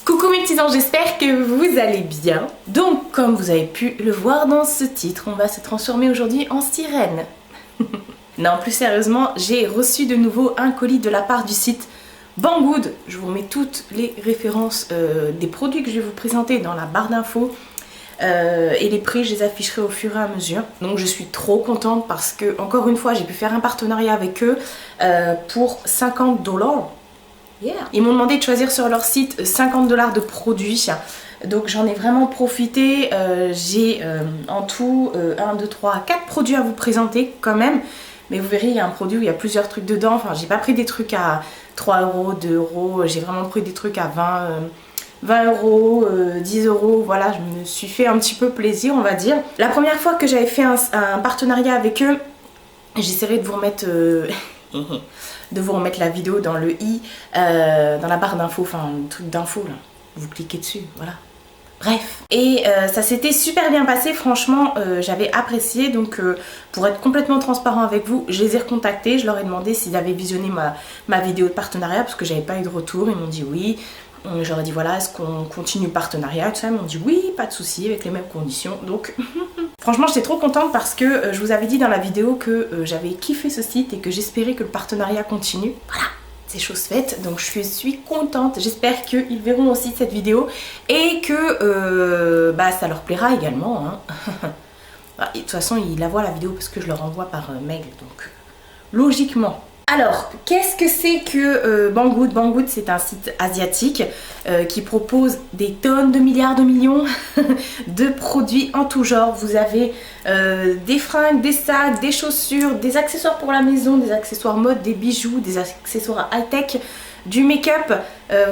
Coucou mes petits anges, j'espère que vous allez bien. Donc comme vous avez pu le voir dans ce titre, on va se transformer aujourd'hui en sirène. Non, plus sérieusement, j'ai reçu de nouveau un colis de la part du site Banggood. Je vous remets toutes les références des produits que je vais vous présenter dans la barre d'infos. Et les prix, je les afficherai au fur et à mesure. Donc je suis trop contente parce que, encore une fois, j'ai pu faire un partenariat avec eux pour 50 $. Yeah. Ils m'ont demandé de choisir sur leur site 50 $ de produits. Donc j'en ai vraiment profité. J'ai en tout 1, 2, 3, 4 produits à vous présenter quand même. Mais vous verrez, il y a un produit où il y a plusieurs trucs dedans. Enfin, j'ai pas pris des trucs à 3 €, 2 €. J'ai vraiment pris des trucs à 20 €, 10 €. Voilà, je me suis fait un petit peu plaisir, on va dire. La première fois que j'avais fait un partenariat avec eux, j'essaierai de vous remettre... de vous remettre la vidéo dans le i, dans la barre d'infos, enfin le truc d'infos là, vous cliquez dessus, voilà. Bref, et ça s'était super bien passé, franchement j'avais apprécié, donc pour être complètement transparent avec vous, je les ai recontactés, je leur ai demandé s'ils avaient visionné ma vidéo de partenariat parce que j'avais pas eu de retour, ils m'ont dit oui. J'aurais dit voilà, est-ce qu'on continue le partenariat, tout ça, ils m'ont dit oui, pas de souci, avec les mêmes conditions, donc franchement j'étais trop contente parce que je vous avais dit dans la vidéo que j'avais kiffé ce site et que j'espérais que le partenariat continue. Voilà, c'est chose faite, donc je suis contente, j'espère qu'ils verront aussi cette vidéo et que ça leur plaira également, hein. Et de toute façon ils la voient la vidéo parce que je leur envoie par mail, donc logiquement. Alors, qu'est-ce que c'est que Banggood? Banggood, c'est un site asiatique qui propose des tonnes de milliards de millions de produits en tout genre. Vous avez des fringues, des sacs, des chaussures, des accessoires pour la maison, des accessoires mode, des bijoux, des accessoires high-tech, du make-up.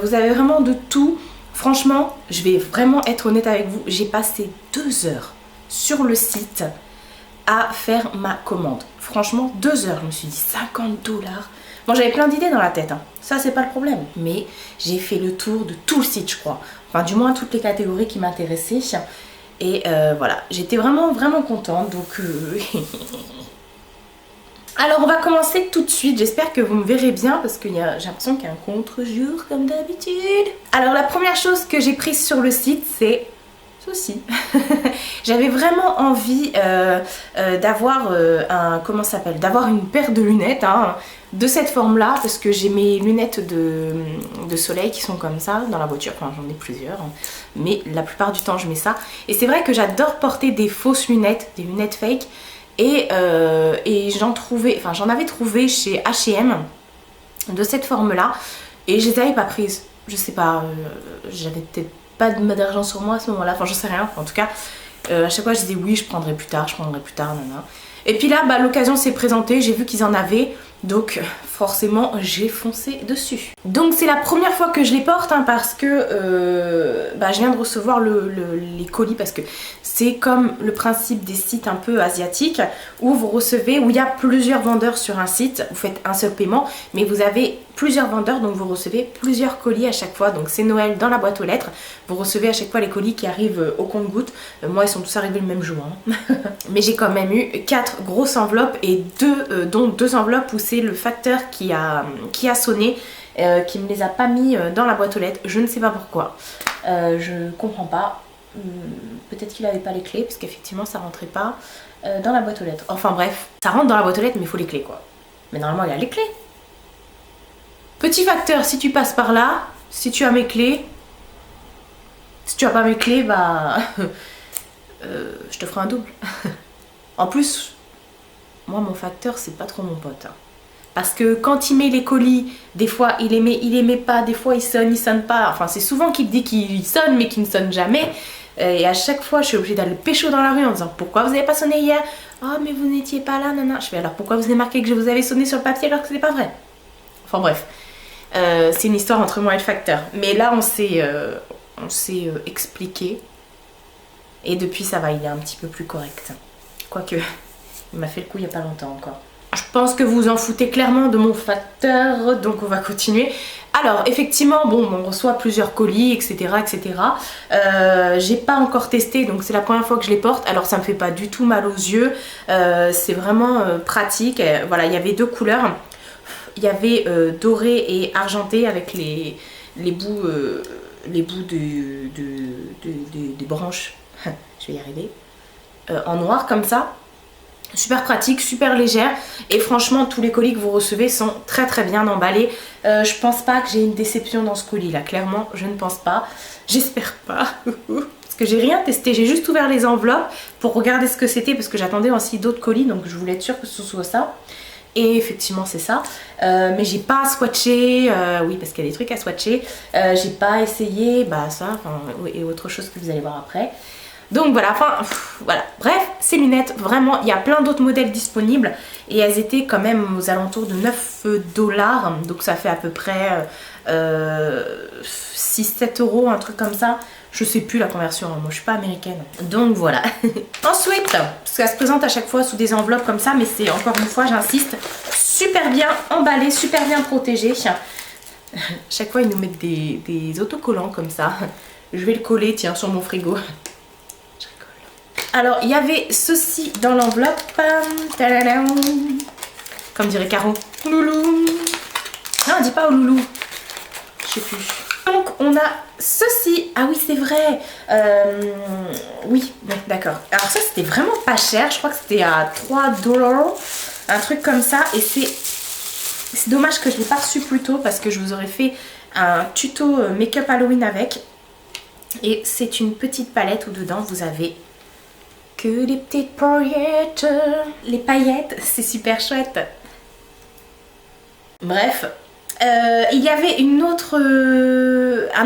Vous avez vraiment de tout. Franchement, je vais vraiment être honnête avec vous. J'ai passé 2 heures sur le site à faire ma commande. Franchement 2 heures, je me suis dit 50 $. Bon, j'avais plein d'idées dans la tête, hein. Ça c'est pas le problème, mais j'ai fait le tour de tout le site, je crois, enfin du moins toutes les catégories qui m'intéressaient, et voilà, j'étais vraiment contente, donc alors on va commencer tout de suite, j'espère que vous me verrez bien parce que j'ai l'impression qu'il y a un contre-jour comme d'habitude. Alors la première chose que j'ai prise sur le site, c'est ceci. J'avais vraiment envie d'avoir d'avoir une paire de lunettes, hein, de cette forme là, parce que j'ai mes lunettes de soleil qui sont comme ça dans la voiture, enfin j'en ai plusieurs, hein, mais la plupart du temps je mets ça, et c'est vrai que j'adore porter des fausses lunettes, des lunettes fake, et j'en avais trouvé chez H&M de cette forme là, et je les avais pas prises, je sais pas, j'avais peut-être pas d'argent sur moi à ce moment-là, enfin je sais rien, en tout cas à chaque fois je disais oui, je prendrai plus tard, nanana. Et puis là l'occasion s'est présentée, j'ai vu qu'ils en avaient, donc forcément j'ai foncé dessus. Donc c'est la première fois que je les porte, hein, parce que je viens de recevoir les colis, parce que c'est comme le principe des sites un peu asiatiques où vous recevez, où il y a plusieurs vendeurs sur un site, vous faites un seul paiement, mais vous avez plusieurs vendeurs, donc vous recevez plusieurs colis à chaque fois. Donc c'est Noël dans la boîte aux lettres, vous recevez à chaque fois les colis qui arrivent au compte-gouttes. Moi ils sont tous arrivés le même jour, hein. Mais j'ai quand même eu 4 grosses enveloppes, et dont 2 enveloppes où c'est le facteur qui a sonné, qui me les a pas mis dans la boîte aux lettres. Je ne sais pas pourquoi, je comprends pas. Peut-être qu'il avait pas les clés, parce qu'effectivement ça rentrait pas dans la boîte aux lettres. Enfin bref, ça rentre dans la boîte aux lettres mais il faut les clés quoi. Mais normalement il a les clés. Petit facteur, si tu passes par là, si tu as mes clés, si tu as pas mes clés, je te ferai un double. En plus, moi mon facteur c'est pas trop mon pote, hein. Parce que quand il met les colis, des fois il les met pas, des fois il sonne pas. Enfin c'est souvent qu'il dit qu'il sonne mais qu'il ne sonne jamais. Et à chaque fois je suis obligée d'aller pécho dans la rue en disant pourquoi vous n'avez pas sonné hier? Oh mais vous n'étiez pas là, nana. Je fais alors pourquoi vous avez marqué que je vous avais sonné sur le papier alors que ce n'est pas vrai? Enfin bref, c'est une histoire entre moi et le facteur. Mais là on s'est expliqué. Et depuis ça va, il est un petit peu plus correct. Quoique, il m'a fait le coup il n'y a pas longtemps encore. Je pense que vous vous en foutez clairement de mon facteur, donc on va continuer. Alors effectivement, bon, on reçoit plusieurs colis, etc. etc. J'ai pas encore testé, donc c'est la première fois que je les porte. Alors ça me fait pas du tout mal aux yeux, c'est vraiment pratique. Voilà, il y avait 2 couleurs. Il y avait doré et argenté avec les bouts les bouts des branches, je vais y arriver, en noir comme ça. Super pratique, super légère et franchement tous les colis que vous recevez sont très très bien emballés. Je pense pas que j'ai une déception dans ce colis là, clairement je ne pense pas, j'espère pas. Parce que j'ai rien testé, j'ai juste ouvert les enveloppes pour regarder ce que c'était parce que j'attendais aussi d'autres colis donc je voulais être sûre que ce soit ça. Et effectivement c'est ça, mais j'ai pas swatché, oui parce qu'il y a des trucs à swatcher, j'ai pas essayé ça et autre chose que vous allez voir après. Donc voilà, voilà, bref, ces lunettes, vraiment, il y a plein d'autres modèles disponibles et elles étaient quand même aux alentours de 9 $, donc ça fait à peu près 6-7 €, un truc comme ça. Je sais plus la conversion, moi je suis pas américaine. Donc voilà. Ensuite, parce qu'elle se présente à chaque fois sous des enveloppes comme ça, mais c'est encore une fois, j'insiste, super bien emballé, super bien protégé. Chaque fois ils nous mettent des autocollants comme ça. Je vais le coller, tiens, sur mon frigo. Alors, il y avait ceci dans l'enveloppe. Comme dirait Caro. Loulou. Non, on dit pas au loulou. Je sais plus. Donc, on a ceci. Ah oui, c'est vrai. Oui, d'accord. Alors ça, c'était vraiment pas cher. Je crois que c'était à 3 $. Un truc comme ça. Et c'est dommage que je l'ai pas reçu plus tôt parce que je vous aurais fait un tuto make-up Halloween avec. Et c'est une petite palette où dedans, vous avez que des petites paillettes. Les paillettes, c'est super chouette. Bref, il y avait un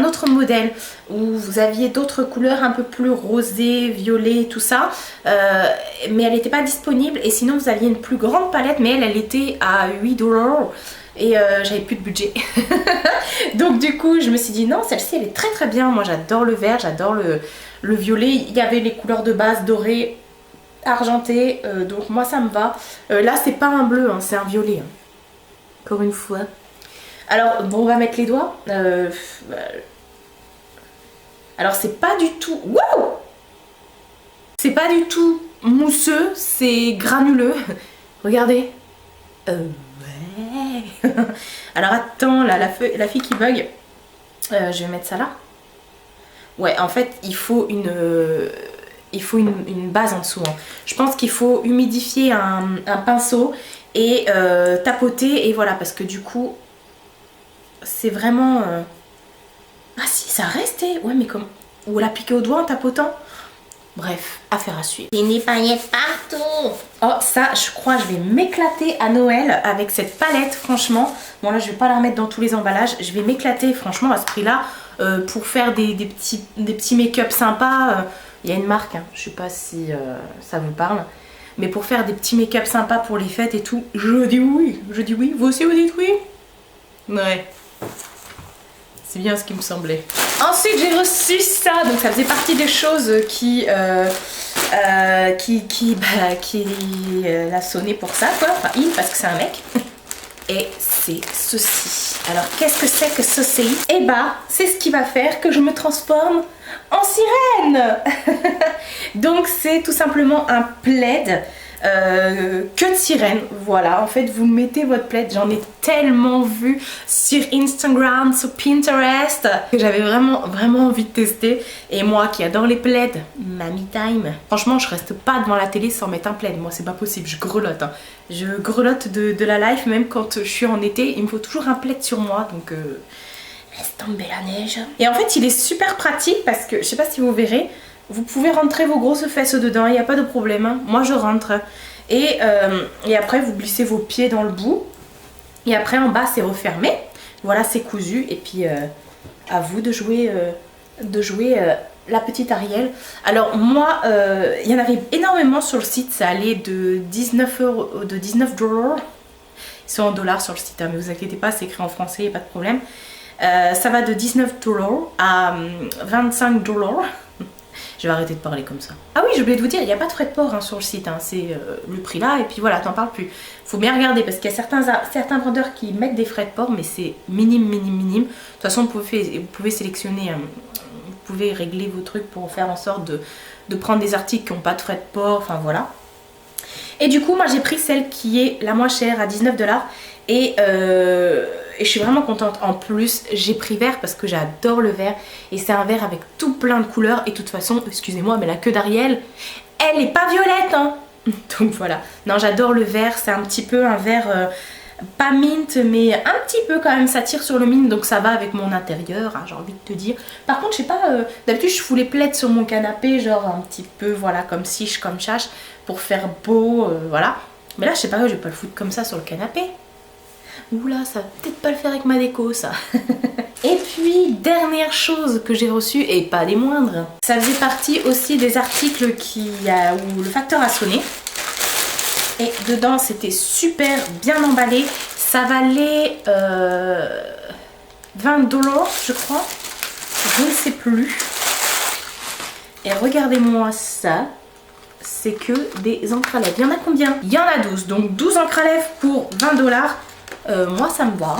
autre modèle où vous aviez d'autres couleurs un peu plus rosées, violet, tout ça. Mais elle n'était pas disponible. Et sinon, vous aviez une plus grande palette, mais elle était à 8 $. Et j'avais plus de budget. Donc du coup, je me suis dit non, celle-ci, elle est très très bien. Moi, j'adore le vert, j'adore le violet. Il y avait les couleurs de base dorées, argentées. Donc moi, ça me va. Là, c'est pas un bleu, hein, c'est un violet. Hein. Encore une fois. Alors, bon, on va mettre les doigts. Alors, c'est pas du tout... Wow! C'est pas du tout mousseux, c'est granuleux. Regardez. Ouais. Alors attends, là, la fille qui bug. Je vais mettre ça là. Ouais, en fait, il faut une base en dessous. Hein. Je pense qu'il faut humidifier un pinceau et tapoter. Et voilà, parce que du coup, c'est vraiment... Ah si, ça restait. Ouais, mais comme... Ou l'appliquer au doigt en tapotant. Bref, affaire à suivre. Et des paillettes partout. Oh, ça, je crois, je vais m'éclater à Noël avec cette palette, franchement. Bon, là, je vais pas la remettre dans tous les emballages. Je vais m'éclater, franchement, à ce prix-là, pour faire des petits make-up sympas. Il y a une marque, hein, je sais pas si ça vous parle. Mais pour faire des petits make-up sympas pour les fêtes et tout, je dis oui. Je dis oui. Vous aussi, vous dites oui? Ouais. C'est bien ce qui me semblait. Ensuite, j'ai reçu ça. Donc, ça faisait partie des choses qui l'a sonné pour ça, quoi. Enfin, parce que c'est un mec. Et c'est ceci. Alors, qu'est-ce que c'est que ceci? Eh bah, c'est ce qui va faire que je me transforme en sirène. Donc, c'est tout simplement un plaid. Que de sirène, voilà, en fait vous mettez votre plaid, j'en ai tellement vu sur Instagram, sur Pinterest que j'avais vraiment envie de tester. Et moi qui adore les plaids, mamie time, franchement je reste pas devant la télé sans mettre un plaid, moi c'est pas possible, je grelotte, hein. Je grelotte de la life, même quand je suis en été, il me faut toujours un plaid sur moi, donc laisse tomber la neige. Et en fait il est super pratique parce que, je sais pas si vous verrez, vous pouvez rentrer vos grosses fesses dedans, il n'y a pas de problème. Hein. Moi je rentre. Et après vous glissez vos pieds dans le bout. Et après en bas c'est refermé. Voilà, c'est cousu. Et puis à vous de jouer la petite Ariel. Alors moi, il y en avait énormément sur le site. Ça allait de 19 $. Ils sont en dollars sur le site, hein, mais vous inquiétez pas, c'est écrit en français, il n'y a pas de problème. Ça va de 19 $ à 25 $. Je vais arrêter de parler comme ça. Ah oui, j'ai oublié de vous dire, il n'y a pas de frais de port hein, sur le site. Hein. C'est le prix là et puis voilà, t'en parles plus. Faut bien regarder parce qu'il y a certains vendeurs qui mettent des frais de port, mais c'est minime. De toute façon, vous pouvez sélectionner, vous pouvez régler vos trucs pour faire en sorte de prendre des articles qui n'ont pas de frais de port. Enfin voilà. Et du coup, moi j'ai pris celle qui est la moins chère à 19 $. Et et je suis vraiment contente. En plus, j'ai pris vert parce que j'adore le vert. Et c'est un vert avec tout plein de couleurs. Et de toute façon, excusez-moi, mais la queue d'Ariel, elle n'est pas violette, hein. Donc voilà. Non, j'adore le vert. C'est un petit peu un vert... pas mint, mais un petit peu quand même, ça tire sur le mint, donc ça va avec mon intérieur, hein, j'ai envie de te dire. Par contre, je sais pas, d'habitude je fous les plaids sur mon canapé, genre un petit peu, voilà, comme ciche, comme chache, pour faire beau, voilà. Mais là, je sais pas, je vais pas le foutre comme ça sur le canapé. Oula, ça va peut-être pas le faire avec ma déco, ça. Et puis, dernière chose que j'ai reçue, et pas des moindres, ça faisait partie aussi des articles où le facteur a sonné. Et dedans, c'était super bien emballé. Ça valait 20 $, je crois. Je ne sais plus. Et regardez-moi ça. C'est que des encres à lèvres. Il y en a combien? Il y en a 12. Donc 12 encres à lèvres pour 20 $. Moi, ça me va.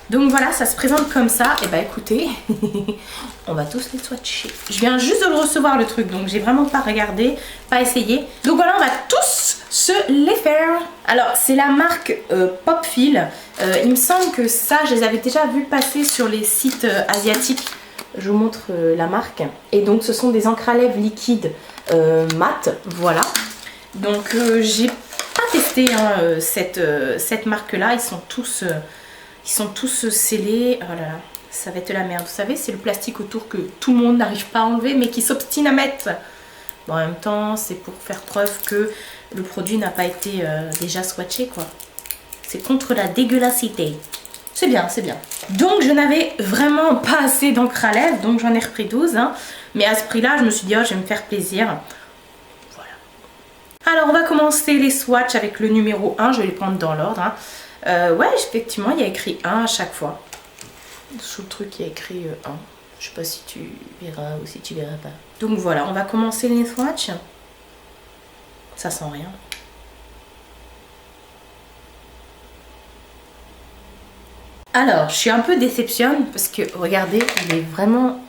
Donc voilà, ça se présente comme ça. Et bah écoutez, on va tous les swatcher. Je viens juste de le recevoir, le truc. Donc j'ai vraiment pas regardé, pas essayé. Donc voilà, on va tous se les faire. Alors c'est la marque Popfil. Il me semble que ça, je les avais déjà vus passer sur les sites asiatiques. Je vous montre la marque. Et donc ce sont des encres à lèvres liquides mat. Voilà. Donc j'ai pas testé hein, cette marque-là. Ils sont tous scellés. Oh là là, ça va être la merde. Vous savez, c'est le plastique autour que tout le monde n'arrive pas à enlever, mais qui s'obstine à mettre. Bon, en même temps, c'est pour faire preuve que le produit n'a pas été déjà swatché, quoi. C'est contre la dégueulassité. C'est bien, c'est bien. Donc, je n'avais vraiment pas assez d'encre à lèvres, donc j'en ai repris 12. Hein. Mais à ce prix-là, je me suis dit, oh, je vais me faire plaisir. Voilà. Alors, on va commencer les swatchs avec le numéro 1. Je vais les prendre dans l'ordre. Hein. Ouais, effectivement, il y a écrit 1 à chaque fois. Sous le truc, il y a écrit 1. Je sais pas si tu verras ou si tu verras pas. Donc voilà, on va commencer les swatchs. Ça sent rien. Alors, je suis un peu déceptionne parce que, regardez,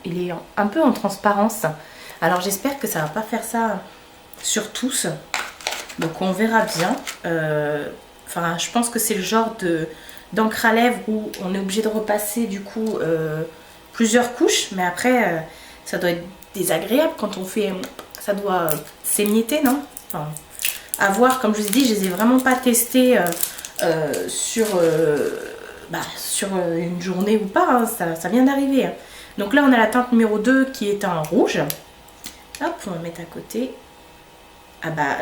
il est un peu en transparence. Alors, j'espère que ça va pas faire ça sur tous. Donc, on verra bien. Enfin, je pense que c'est le genre d'encre à lèvres où on est obligé de repasser, du coup, plusieurs couches. Mais après, ça doit être désagréable quand on fait... Ça doit s'émietter, non? Enfin, à voir, comme je vous ai dit, je les ai vraiment pas testés sur une journée ou pas, hein, ça vient d'arriver. Hein. Donc là, on a la teinte numéro 2 qui est un rouge. Hop, on va mettre à côté. Ah bah...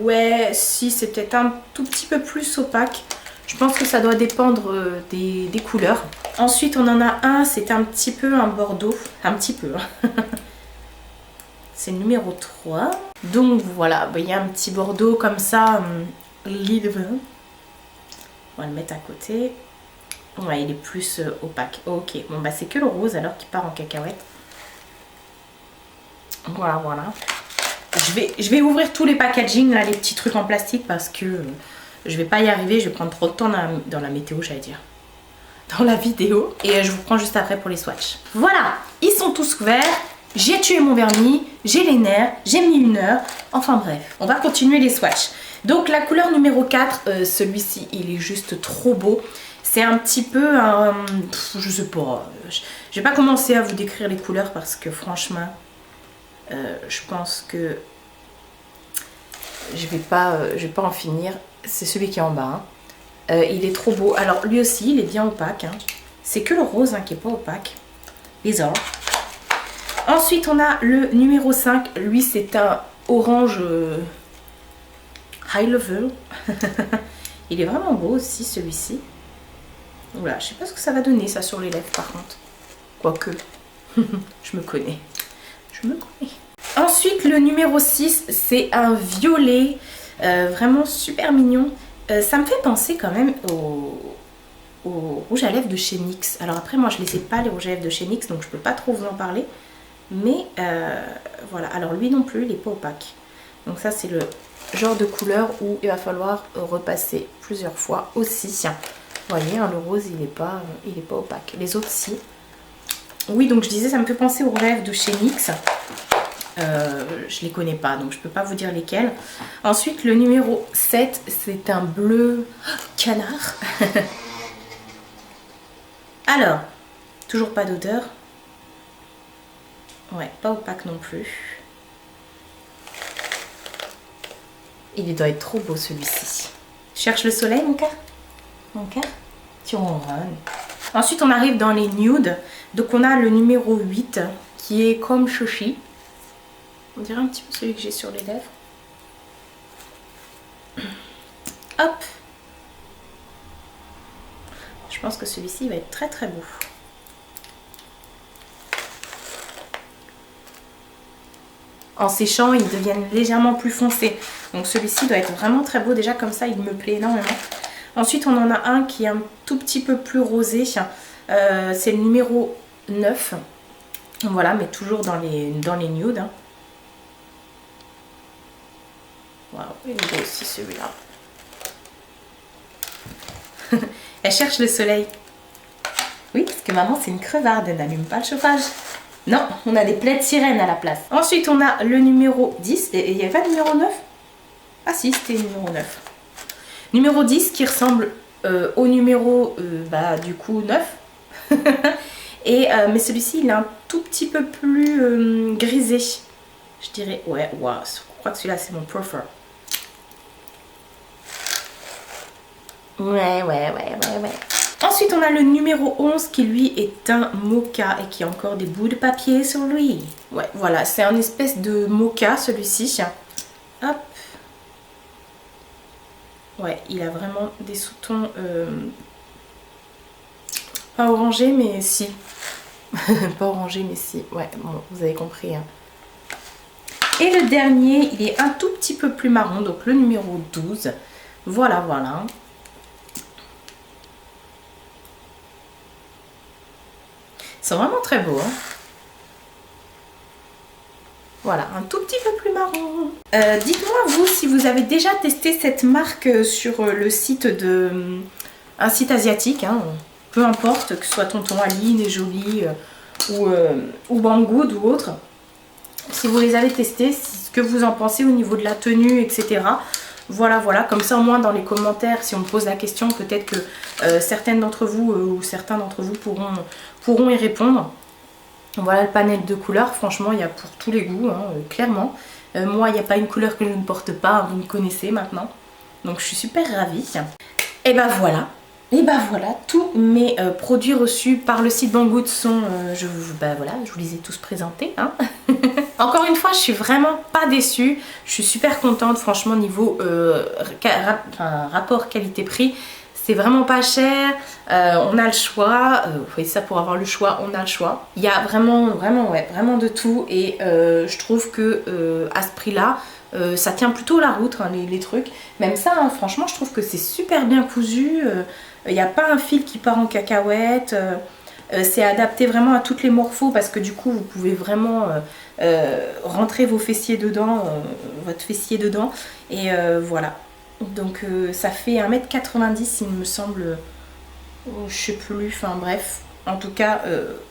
Ouais, si, c'est peut-être un tout petit peu plus opaque. Je pense que ça doit dépendre des couleurs. Ensuite, on en a un, c'est un petit peu un bordeaux. Un petit peu. Hein. C'est le numéro 3. Donc voilà, il y a un petit bordeaux comme ça, livre. On va le mettre à côté. Ouais, il est plus opaque. Ok, bon bah c'est que le rose alors qui part en cacahuète. Voilà, voilà. Je vais ouvrir tous les packaging, là, les petits trucs en plastique parce que je vais pas y arriver. Je vais prendre trop de temps dans la météo, j'allais dire. Dans la vidéo. Et je vous prends juste après pour les swatchs. Voilà, ils sont tous couverts. J'ai tué mon vernis, j'ai les nerfs, j'ai mis 1 heure. Enfin bref, on va continuer les swatchs. Donc la couleur numéro 4, celui-ci, il est juste trop beau. C'est un petit peu un... je sais pas. Je vais pas commencer à vous décrire les couleurs parce que franchement, je pense que je vais pas en finir. C'est celui qui est en bas. Hein. Il est trop beau. Alors lui aussi, il est bien opaque. Hein. C'est que le rose hein, qui est pas opaque. Bizarre. Ensuite, on a le numéro 5. Lui, c'est un orange high level. Il est vraiment beau aussi, celui-ci. Voilà, je sais pas ce que ça va donner, ça, sur les lèvres, par contre. Quoique, je me connais. Je me connais. Ensuite, le numéro 6, c'est un violet. Vraiment super mignon. Ça me fait penser quand même au rouge à lèvres de chez NYX. Alors après, moi, je les ai pas, les rouges à lèvres de chez NYX, donc je peux pas trop vous en parler. Mais voilà, alors lui non plus, il n'est pas opaque. Donc ça, c'est le genre de couleur où il va falloir repasser plusieurs fois aussi. Vous voyez, hein, le rose, il n'est pas opaque. Les autres, si. Oui, donc je disais, ça me fait penser aux rouges à lèvres de chez NYX. Je les connais pas, donc je peux pas vous dire lesquels. Ensuite, le numéro 7, c'est un bleu canard. Alors, toujours pas d'odeur. Ouais, pas opaque non plus. Il doit être trop beau celui-ci. Cherche le soleil, mon cœur. Mon cœur, tu ronronnes. Ensuite, on arrive dans les nudes. Donc, on a le numéro 8 qui est comme Shoshi. On dirait un petit peu celui que j'ai sur les lèvres. Hop. Je pense que celui-ci va être très très beau. En séchant, ils deviennent légèrement plus foncés. Donc celui-ci doit être vraiment très beau. Déjà comme ça, il me plaît énormément. Ensuite, on en a un qui est un tout petit peu plus rosé. C'est le numéro 9. Voilà, mais toujours dans les nudes. Hein. Waouh, il est beau aussi celui-là. Elle cherche le soleil. Oui, parce que maman, c'est une crevarde. Elle n'allume pas le chauffage. Non, on a des plaids sirènes à la place. Ensuite, on a le numéro 10. Et il n'y avait pas le numéro 9? Ah si, c'était le numéro 9. Numéro 10 qui ressemble au numéro du coup 9. Mais celui-ci, il est un tout petit peu plus grisé. Je dirais, ouais, waouh, je crois que celui-là, c'est mon prefer. Ouais. Ensuite, on a le numéro 11 qui, lui, est un mocha et qui a encore des bouts de papier sur lui. Ouais, voilà, c'est un espèce de mocha, celui-ci. Hop. Ouais, il a vraiment des sous-tons... pas orangé, mais si. Pas orangé, mais si. Ouais, bon, vous avez compris. Hein. Et le dernier, il est un tout petit peu plus marron, donc le numéro 12. Voilà. Ils sont vraiment très beaux. Hein. Voilà, un tout petit peu plus marron. Dites-moi, vous, si vous avez déjà testé cette marque sur le site de... un site asiatique, hein, peu importe, que ce soit Tonton Ali, Les Jolis ou Banggood ou autre. Si vous les avez testés, ce que vous en pensez au niveau de la tenue, etc. Voilà, comme ça au moins dans les commentaires, si on me pose la question, peut-être que certaines d'entre vous ou certains d'entre vous pourront y répondre. Voilà le panel de couleurs, franchement il y a pour tous les goûts, hein, clairement. Moi il n'y a pas une couleur que je ne porte pas, hein, vous me connaissez maintenant. Donc je suis super ravie. Et ben voilà, tous mes produits reçus par le site Banggood sont, je vous les ai tous présentés. Hein. Encore une fois, je suis vraiment pas déçue, je suis super contente, franchement niveau rapport qualité-prix. C'est vraiment pas cher, on a le choix, vous voyez ça, pour avoir le choix, on a le choix. Il y a vraiment de tout et je trouve que à ce prix-là, ça tient plutôt la route, hein, les trucs. Même ça, hein, franchement, je trouve que c'est super bien cousu, il n'y a pas un fil qui part en cacahuète, c'est adapté vraiment à toutes les morphos parce que du coup, vous pouvez vraiment rentrer vos fessiers dedans, votre fessier dedans et voilà. Donc ça fait 1m90 il me semble, je sais plus, enfin bref, en tout cas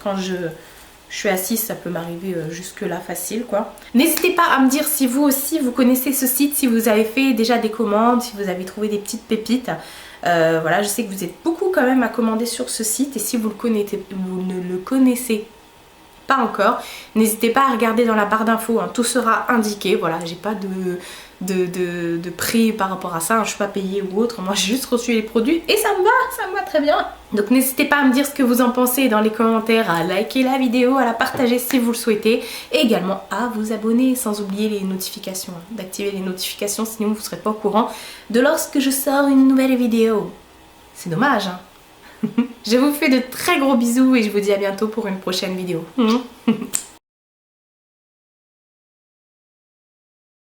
quand je suis assise ça peut m'arriver jusque là facile quoi. N'hésitez pas à me dire si vous aussi vous connaissez ce site, si vous avez fait déjà des commandes, si vous avez trouvé des petites pépites. Voilà, je sais que vous êtes beaucoup quand même à commander sur ce site et si vous ne le connaissez pas encore, n'hésitez pas à regarder dans la barre d'infos, hein, tout sera indiqué. Voilà, j'ai pas de prix par rapport à ça, hein, je suis pas payée ou autre, moi j'ai juste reçu les produits et ça me va très bien. Donc n'hésitez pas à me dire ce que vous en pensez dans les commentaires, à liker la vidéo, à la partager si vous le souhaitez et également à vous abonner sans oublier les notifications, hein, d'activer les notifications sinon vous ne serez pas au courant de lorsque je sors une nouvelle vidéo. C'est dommage, hein. Je vous fais de très gros bisous et je vous dis à bientôt pour une prochaine vidéo.